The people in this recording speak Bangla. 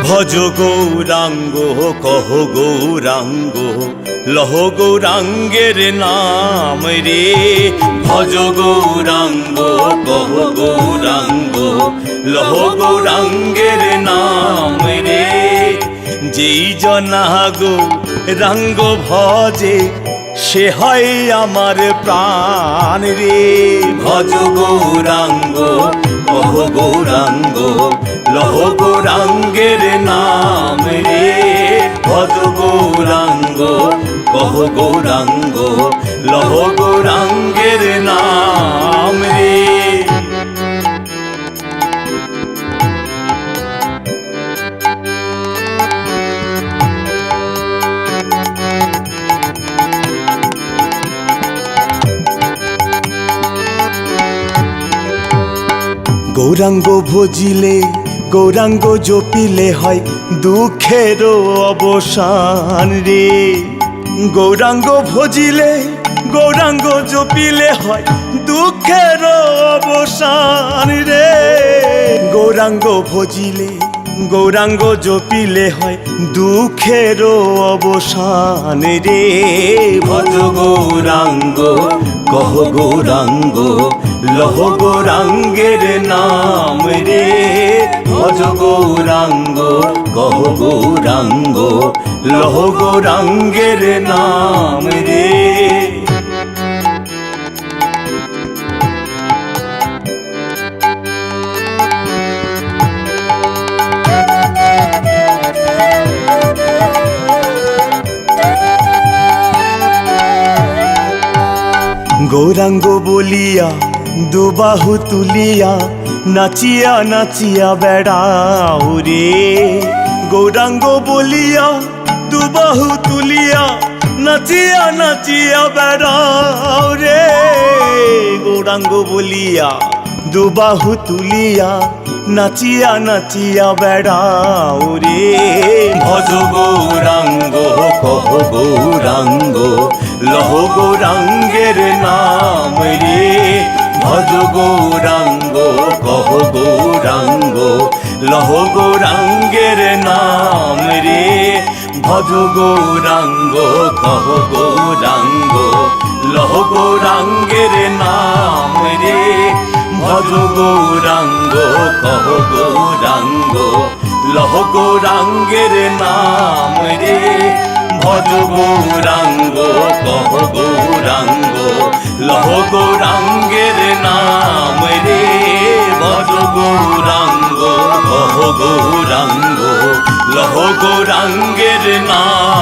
ভজ গৌরাঙ্গ কহ গৌরাঙ্গ লহ গৌরাঙ্গের নাম রে। ভজ গৌরাঙ্গ কহ গৌরাঙ্গ লহ গৌরাঙ্গের নাম রে। যেই জনা গৌরাঙ্গ ভজে সে হয় আমার প্রাণ রে। ভজ গৌরাঙ্গ কহ গৌরাঙ্গ লহ গৌরাঙ্গের নাম রে। ভজ গৌরাঙ্গ কহ গৌরাঙ্গ লহ গৌরাঙ্গের নাম রে। গৌরাঙ্গ ভজিলে গৌরাঙ্গ জপিলে হয় দুঃখের অবসান রে। গৌরাঙ্গ ভজিলে গৌরাঙ্গ জপিলে হয় দুঃখের অবসান রে। গৌরাঙ্গ ভজিলে গৌরাঙ্গ জপিলে হয় দুঃখের অবসান রে। ভজ গৌরাঙ্গ কহ গৌরাঙ্গ লহ গৌরাঙ্গের নাম রে। ভজ গৌরাঙ্গ কহ গৌরাঙ্গ লহ গৌরাঙ্গের নাম রে। গৌরাঙ্গ বলিয়া দুবাহু তুলিয়া নাচিয়া নাচিয়া বেড়াও রে। গৌরাঙ্গ বলিয়া দুবাহু তুলিয়া নাচিয়া নাচিয়া বেড়াও রে। গৌরাঙ্গ বলিয়া দুবাহু তুলিয়া নাচিয়া নাচিয়া বেড়াও রে। ভজ গৌরাঙ্গ কহ গৌরাঙ্গ লহ গৌরাঙ্গের নাম রে। ভজ গৌরাঙ্গ কহ গৌরাঙ্গ লহ গৌরাঙ্গের নাম রে। ভজ গৌরাঙ্গ কহ গৌরাঙ্গ লহ গৌরাঙ্গের নাম রে। ভজ গৌরাঙ্গ কহ গৌরাঙ্গ লহ গৌরাঙ্গের নাম রে। ভজ গৌরাঙ্গ কহ গৌরাঙ্গ লহ গৌরাঙ্গের নাম রে। ভজ গৌরাঙ্গ কহ গৌরাঙ্গ লহ গৌরাঙ্গের নাম।